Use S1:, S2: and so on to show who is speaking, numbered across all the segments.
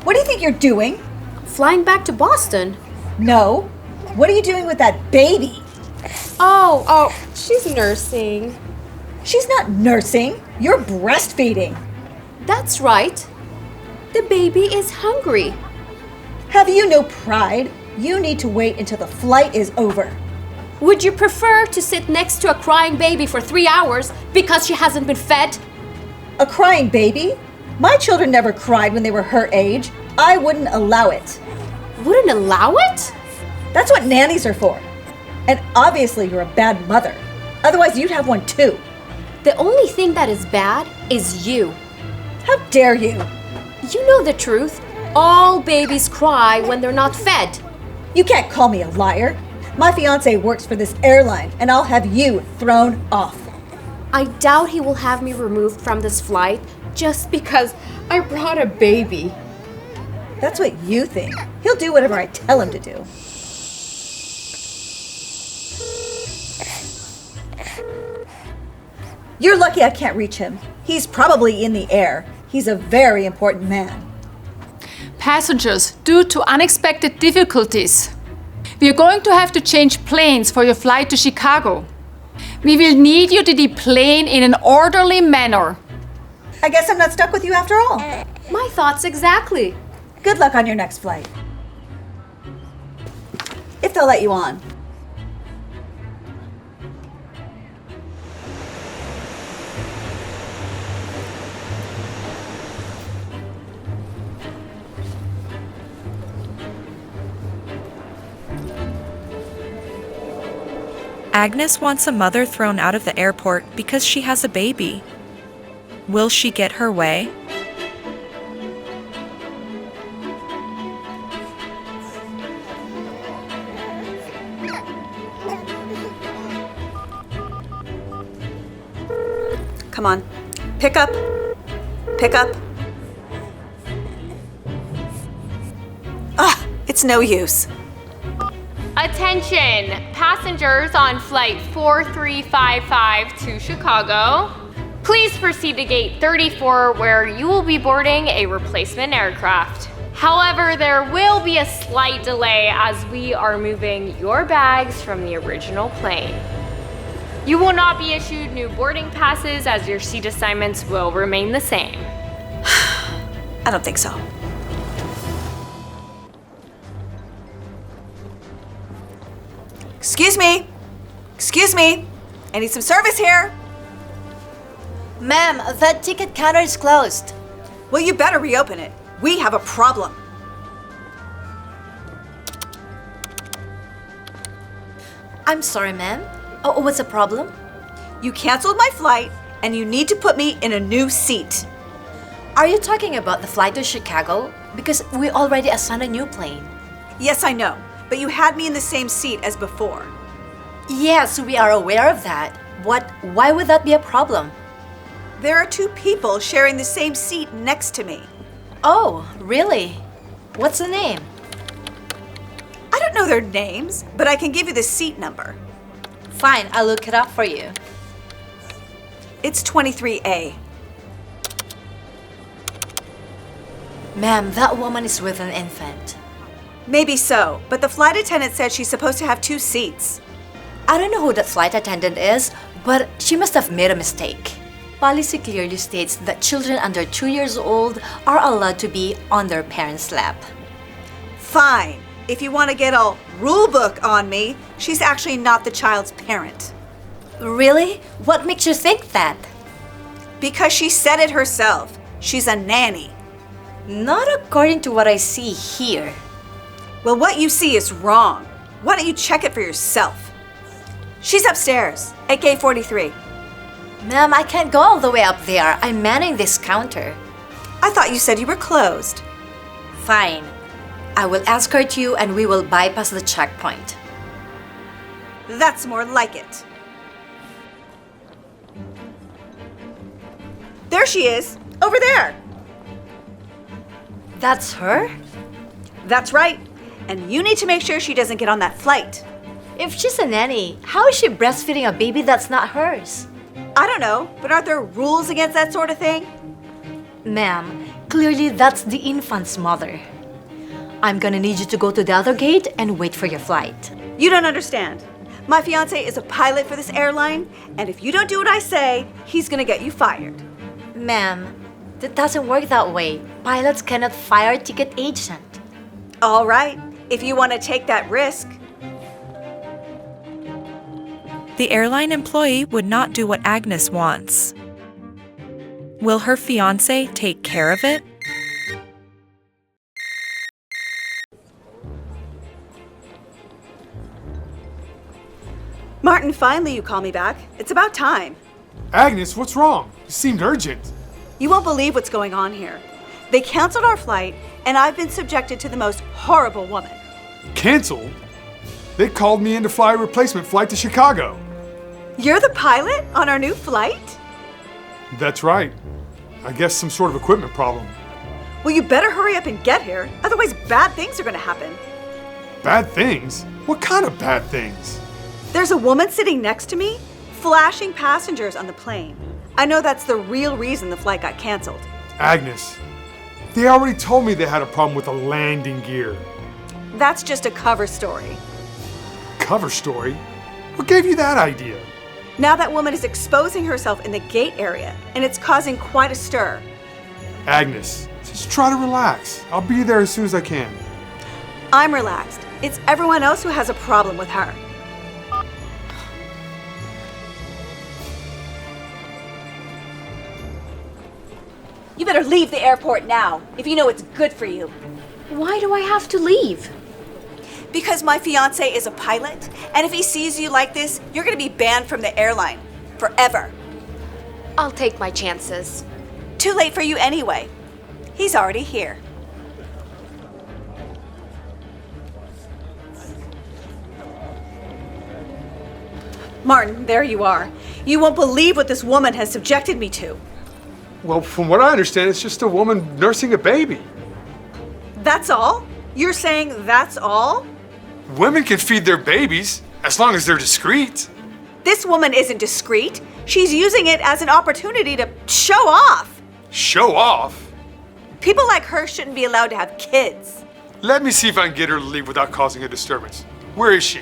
S1: What do you think you're doing?
S2: Flying back to Boston.
S1: No. What are you doing with that baby?
S2: Oh, she's nursing.
S1: She's not nursing. You're breastfeeding.
S2: That's right. The baby is hungry.
S1: Have you no pride? You need to wait until the flight is over.
S2: Would you prefer to sit next to a crying baby for 3 hours because she hasn't been fed?
S1: A crying baby? My children never cried when they were her age. I wouldn't allow it.
S2: Wouldn't allow it?
S1: That's what nannies are for. And obviously you're a bad mother. Otherwise you'd have one too.
S2: The only thing that is bad is you.
S1: How dare you?
S2: You know the truth. All babies cry when they're not fed.
S1: You can't call me a liar. My fiance works for this airline and I'll have you thrown off.
S2: I doubt he will have me removed from this flight just because I brought a baby.
S1: That's what you think. He'll do whatever I tell him to do. You're lucky I can't reach him. He's probably in the air. He's a very important man.
S3: Passengers, due to unexpected difficulties, we are going to have to change planes for your flight to Chicago. We will need you to deplane in an orderly manner.
S1: I guess I'm not stuck with you after all.
S2: My thoughts exactly.
S1: Good luck on your next flight. If they'll let you on.
S4: Agnes wants a mother thrown out of the airport because she has a baby. Will she get her way?
S1: Come on. Pick up. Pick up. It's no use.
S5: Attention! Passengers on flight 4355 to Chicago. Please proceed to gate 34 where you will be boarding a replacement aircraft. However, there will be a slight delay as we are moving your bags from the original plane. You will not be issued new boarding passes as your seat assignments will remain the same.
S1: I don't think so. Excuse me. Excuse me. I need some service here.
S6: Ma'am, that ticket counter is closed.
S1: Well, you better reopen it. We have a problem.
S6: I'm sorry, ma'am. Oh, what's the problem?
S1: You canceled my flight, and you need to put me in a new seat.
S6: Are you talking about the flight to Chicago? Because we already assigned a new plane.
S1: Yes, I know, but you had me in the same seat as before.
S6: Yes, we are aware of that. Why would that be a problem?
S1: There are two people sharing the same seat next to me.
S6: Oh, really? What's the name?
S1: I don't know their names, but I can give you the seat number.
S6: Fine, I'll look it up for you.
S1: It's 23A.
S6: Ma'am, that woman is with an infant.
S1: Maybe so, but the flight attendant said she's supposed to have 2 seats.
S6: I don't know who that flight attendant is, but she must have made a mistake. Policy clearly states that children under 2 years old are allowed to be on their parents' lap.
S1: Fine. If you want to get all rule book on me, she's actually not the child's parent.
S6: Really? What makes you think that?
S1: Because she said it herself. She's a nanny.
S6: Not according to what I see here.
S1: Well, what you see is wrong. Why don't you check it for yourself? She's upstairs at gate 43.
S6: Ma'am, I can't go all the way up there. I'm manning this counter.
S1: I thought you said you were closed.
S6: Fine. I will escort you and we will bypass the checkpoint.
S1: That's more like it. There she is, over there.
S6: That's her?
S1: That's right. And you need to make sure she doesn't get on that flight.
S6: If she's a nanny, how is she breastfeeding a baby that's not hers?
S1: I don't know, but aren't there rules against that sort of thing?
S6: Ma'am, Clearly, that's the infant's mother. I'm gonna need you to go to the other gate and wait for your flight.
S1: You don't understand. My fiance is a pilot for this airline, and if you don't do what I say, he's gonna get you fired.
S6: Ma'am, that doesn't work that way. Pilots cannot fire a ticket agent.
S1: All right, if you want to take that risk.
S4: The airline employee would not do what Agnes wants. Will her fiance take care of it?
S1: Martin, finally you call me back. It's about time.
S7: Agnes, what's wrong? You seemed urgent.
S1: You won't believe what's going on here. They canceled our flight, and I've been subjected to the most horrible woman.
S7: Canceled? They called me in to fly a replacement flight to Chicago.
S1: You're the pilot on our new flight?
S7: That's right. I guess some sort of equipment problem.
S1: Well, you better hurry up and get here, otherwise bad things are gonna happen.
S7: Bad things? What kind of bad things?
S1: There's a woman sitting next to me, flashing passengers on the plane. I know that's the real reason the flight got canceled.
S7: Agnes, they already told me they had a problem with the landing gear.
S1: That's just a cover story.
S7: Cover story? What gave you that idea?
S1: Now that woman is exposing herself in the gate area, and it's causing quite a stir.
S7: Agnes, just try to relax. I'll be there as soon as I can.
S1: I'm relaxed. It's everyone else who has a problem with her. You better leave the airport now, if you know it's good for you.
S2: Why do I have to leave?
S1: Because my fiance is a pilot, and if he sees you like this, you're gonna be banned from the airline. Forever.
S2: I'll take my chances.
S1: Too late for you anyway. He's already here. Martin, there you are. You won't believe what this woman has subjected me to.
S7: Well, from what I understand, it's just a woman nursing a baby.
S1: That's all? You're saying that's all?
S7: Women can feed their babies, as long as they're discreet.
S1: This woman isn't discreet. She's using it as an opportunity to show off.
S7: Show off?
S1: People like her shouldn't be allowed to have kids.
S7: Let me see if I can get her to leave without causing a disturbance. Where is she?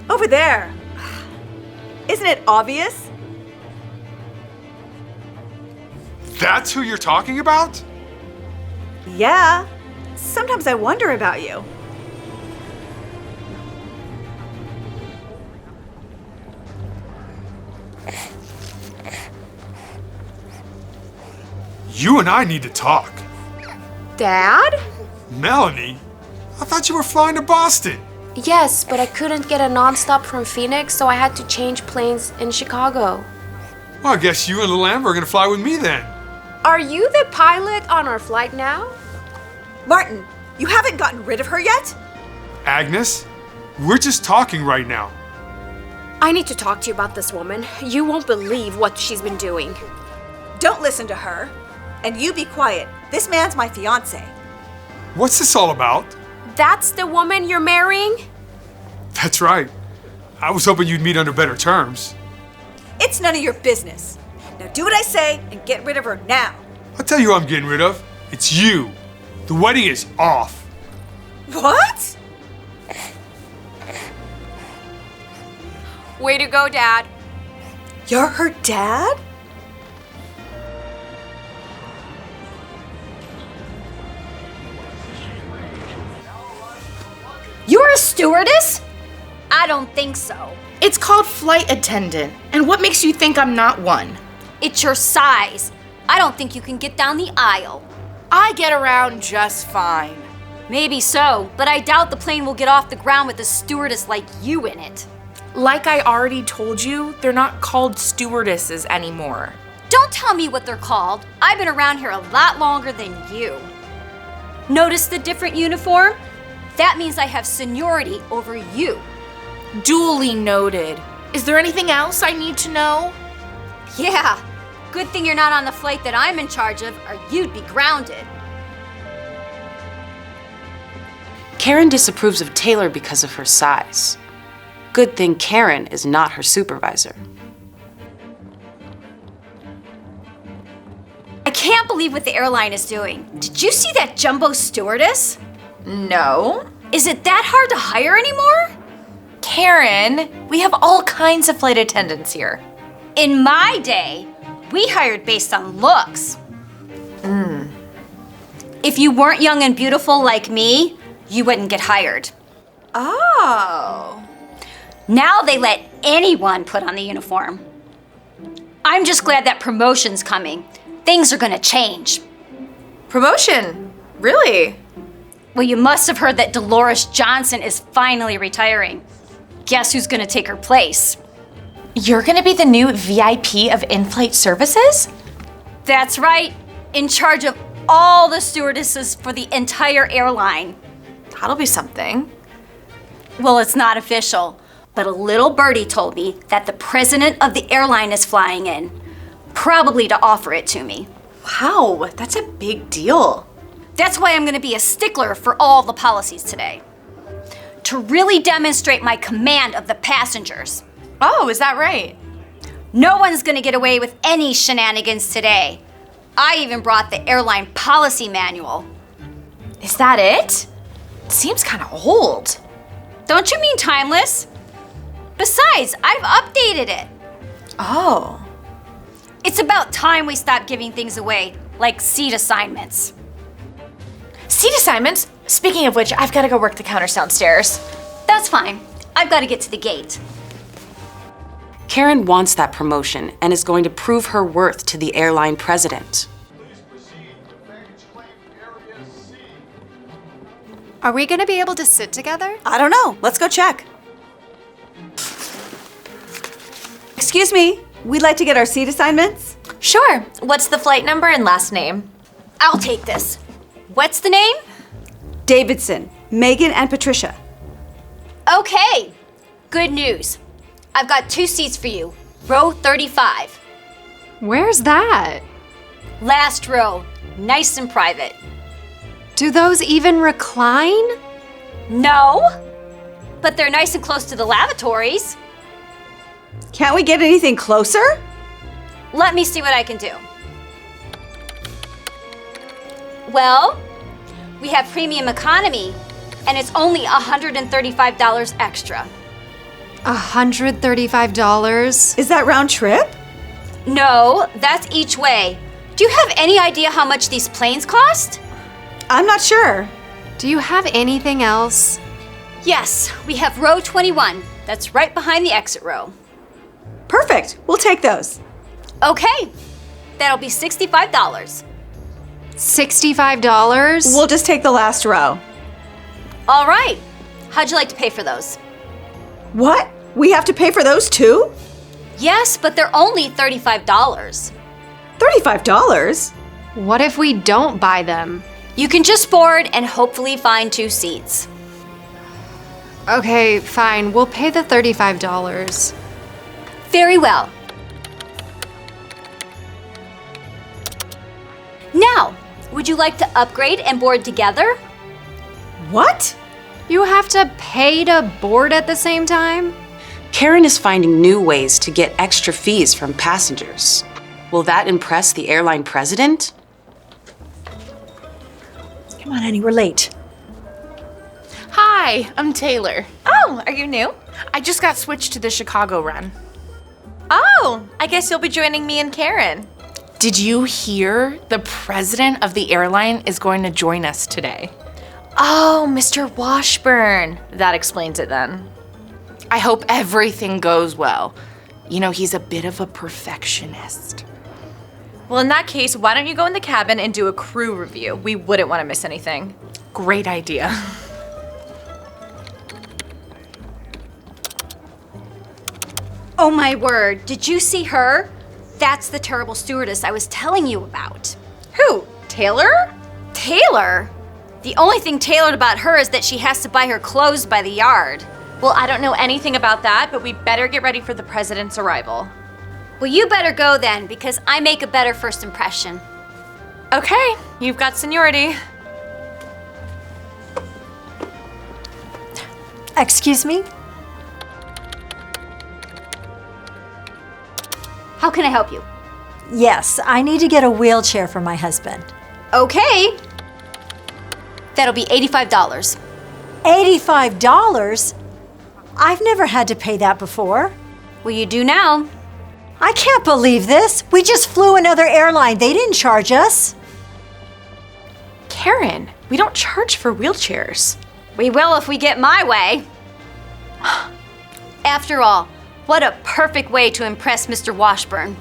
S1: Over there. Isn't it obvious?
S7: That's who you're talking about?
S1: Yeah. Sometimes I wonder about you.
S7: You and I need to talk.
S2: Dad?
S7: Melanie, I thought you were flying to Boston.
S2: Yes, but I couldn't get a nonstop from Phoenix, so I had to change planes in Chicago.
S7: Well, I guess you and Lil Amber are gonna fly with me then.
S2: Are you the pilot on our flight now?
S1: Martin, you haven't gotten rid of her yet?
S7: Agnes, we're just talking right now.
S2: I need to talk to you about this woman. You won't believe what she's been doing.
S1: Don't listen to her. And you be quiet. This man's my fiance.
S7: What's this all about?
S2: That's the woman you're marrying?
S7: That's right. I was hoping you'd meet under better terms.
S1: It's none of your business. Now do what I say and get rid of her now.
S7: I'll tell you who I'm getting rid of. It's you. The wedding is off.
S1: What?
S2: Way to go, Dad.
S1: You're her dad?
S8: You're a stewardess? I don't think so.
S9: It's called flight attendant. And what makes you think I'm not one?
S8: It's your size. I don't think you can get down the aisle.
S9: I get around just fine.
S8: Maybe so, but I doubt the plane will get off the ground with a stewardess like you in it.
S9: Like I already told you, they're not called stewardesses anymore.
S8: Don't tell me what they're called. I've been around here a lot longer than you. Notice the different uniform? That means I have seniority over you.
S9: Duly noted. Is there anything else I need to know?
S8: Yeah, good thing you're not on the flight that I'm in charge of, or you'd be grounded.
S10: Karen disapproves of Taylor because of her size. Good thing Karen is not her supervisor.
S8: I can't believe what the airline is doing. Did you see that jumbo stewardess?
S11: No.
S8: Is it that hard to hire anymore?
S11: Karen, we have all kinds of flight attendants here.
S8: In my day, we hired based on looks. If you weren't young and beautiful like me, you wouldn't get hired.
S11: Oh.
S8: Now they let anyone put on the uniform. I'm just glad that promotion's coming. Things are gonna change.
S11: Promotion? Really?
S8: Well, you must have heard that Dolores Johnson is finally retiring. Guess who's gonna take her place?
S11: You're gonna be the new VIP of in-flight services?
S8: That's right, in charge of all the stewardesses for the entire airline.
S11: That'll be something.
S8: Well, it's not official, but a little birdie told me that the president of the airline is flying in, probably to offer it to me.
S11: Wow, that's a big deal.
S8: That's why I'm gonna be a stickler for all the policies today. To really demonstrate my command of the passengers.
S11: Oh, is that right?
S8: No one's gonna get away with any shenanigans today. I even brought the airline policy manual.
S11: Is that it? It seems kind of old.
S8: Don't you mean timeless? Besides, I've updated it.
S11: Oh.
S8: It's about time we stop giving things away, like seat assignments.
S11: Seat assignments? Speaking of which, I've got to go work the counters downstairs.
S8: That's fine. I've got to get to the gate.
S10: Karen wants that promotion and is going to prove her worth to the airline president.
S2: Are we gonna be able to sit together?
S1: I don't know. Let's go check. Excuse me. We'd like to get our seat assignments.
S11: Sure. What's the flight number and last name?
S8: I'll take this. What's the name?
S1: Davidson, Megan, and Patricia.
S8: Okay. Good news. I've got 2 seats for you. Row 35.
S2: Where's that?
S8: Last row. Nice and private.
S2: Do those even recline?
S8: No. But they're nice and close to the lavatories.
S1: Can't we get anything closer?
S8: Let me see what I can do. Well, we have premium economy, and it's only $135 extra.
S2: $135?
S1: Is that round trip?
S8: No, that's each way. Do you have any idea how much these planes cost?
S1: I'm not sure.
S2: Do you have anything else?
S8: Yes, we have row 21. That's right behind the exit row.
S1: Perfect. We'll take those.
S8: Okay, that'll be $65.
S2: $65?
S1: We'll just take the last row.
S8: All right. How'd you like to pay for those?
S1: What? We have to pay for those too?
S8: Yes, but they're only $35.
S1: $35?
S2: What if we don't buy them?
S8: You can just board and hopefully find 2 seats.
S2: Okay, fine. We'll pay the $35.
S8: Very well. Now, would you like to upgrade and board together?
S1: What?
S2: You have to pay to board at the same time?
S10: Karen is finding new ways to get extra fees from passengers. Will that impress the airline president?
S1: Come on, Annie, we're late.
S9: Hi, I'm Taylor.
S11: Oh, are you new?
S9: I just got switched to the Chicago run.
S11: Oh, I guess you'll be joining me and Karen.
S9: Did you hear the president of the airline is going to join us today?
S11: Oh, Mr. Washburn. That explains it then.
S9: I hope everything goes well. You know, he's a bit of a perfectionist.
S11: Well, in that case, why don't you go in the cabin and do a crew review? We wouldn't want to miss anything.
S9: Great idea.
S8: Oh my word, did you see her? That's the terrible stewardess I was telling you about.
S11: Who? Taylor?
S8: Taylor? The only thing tailored about her is that she has to buy her clothes by the yard.
S11: Well, I don't know anything about that, but we better get ready for the president's arrival.
S8: Well, you better go then, because I make a better first impression.
S11: Okay, you've got seniority.
S6: Excuse me?
S8: How can I help you?
S12: Yes, I need to get a wheelchair for my husband.
S8: Okay. That'll be $85.
S12: $85? I've never had to pay that before.
S8: Well, you do now.
S12: I can't believe this. We just flew another airline. They didn't charge us.
S11: Karen, we don't charge for wheelchairs.
S8: We will if we get my way. After all, what a perfect way to impress Mr. Washburn.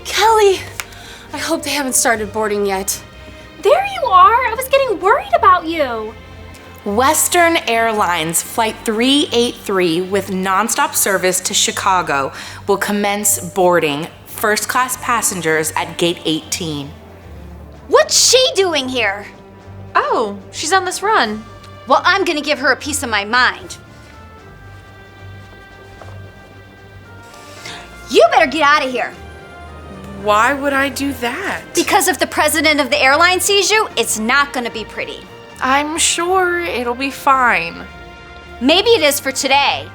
S2: Kelly, I hope they haven't started boarding yet.
S13: There you are. I was getting worried about you.
S9: Western Airlines Flight 383 with nonstop service to Chicago will commence boarding first-class passengers at gate 18.
S8: What's she doing here?
S11: Oh, she's on this run.
S8: Well, I'm gonna give her a piece of my mind. You better get out of here.
S9: Why would I do that?
S8: Because if the president of the airline sees you, it's not gonna be pretty.
S9: I'm sure it'll be fine.
S8: Maybe it is for today,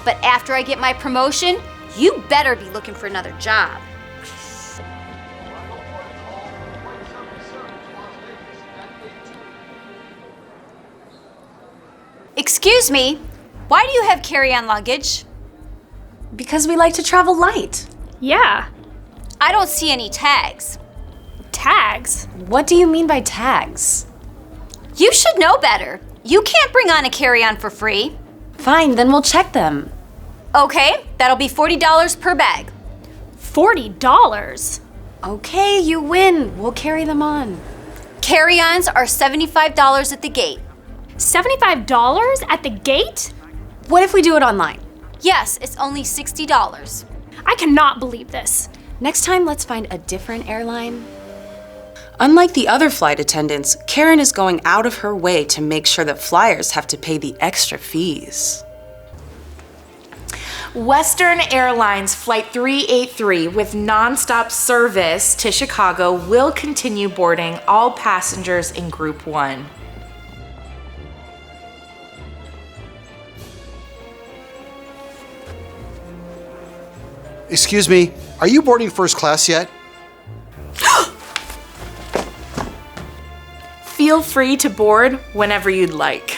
S8: but after I get my promotion, you better be looking for another job. Excuse me, why do you have carry-on luggage?
S2: Because we like to travel light.
S13: Yeah.
S8: I don't see any tags.
S13: Tags?
S2: What do you mean by tags?
S8: You should know better. You can't bring on a carry-on for free.
S2: Fine, then we'll check them.
S8: Okay, that'll be $40 per bag.
S13: $40?
S2: Okay, you win. We'll carry them on.
S8: Carry-ons are $75 at the gate.
S13: $75 at the gate?
S2: What if we do it online?
S8: Yes, it's only $60.
S13: I cannot believe this.
S2: Next time, let's find a different airline.
S10: Unlike the other flight attendants, Karen is going out of her way to make sure that flyers have to pay the extra fees.
S9: Western Airlines Flight 383 with nonstop service to Chicago will continue boarding all passengers in Group 1.
S14: Excuse me, are you boarding first class yet?
S9: Feel free to board whenever you'd like.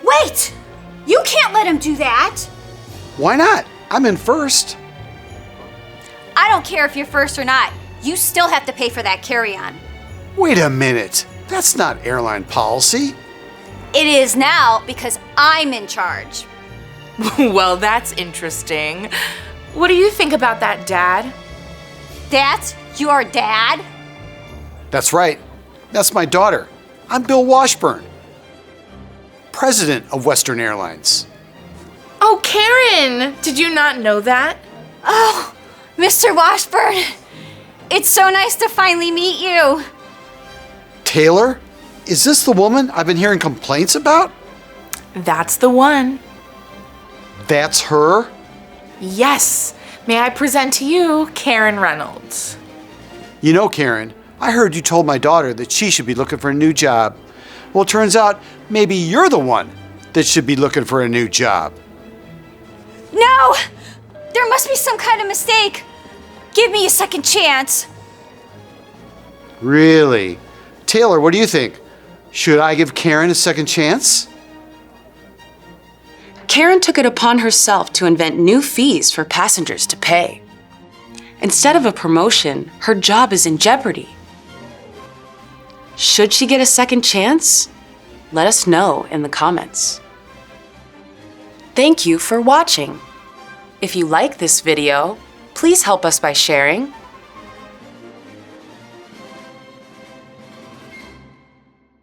S8: Wait! You can't let him do that!
S14: Why not? I'm in first.
S8: I don't care if you're first or not. You still have to pay for that carry-on.
S14: Wait a minute. That's not airline policy.
S8: It is now because I'm in charge.
S9: Well, that's interesting. What do you think about that, Dad?
S8: That's your dad?
S14: That's right. That's my daughter. I'm Bill Washburn, president of Western Airlines.
S9: Oh, Karen! Did you not know that?
S8: Oh, Mr. Washburn. It's so nice to finally meet you.
S14: Taylor? Is this the woman I've been hearing complaints about?
S9: That's the one.
S14: That's her?
S9: Yes. May I present to you Karen Reynolds?
S14: You know, Karen, I heard you told my daughter that she should be looking for a new job. Well, it turns out maybe you're the one that should be looking for a new job.
S8: No! There must be some kind of mistake. Give me a second chance.
S14: Really? Taylor, what do you think? Should I give Karen a second chance?
S10: Karen took it upon herself to invent new fees for passengers to pay. Instead of a promotion, her job is in jeopardy. Should she get a second chance? Let us know in the comments. Thank you for watching. If you like this video, please help us by sharing,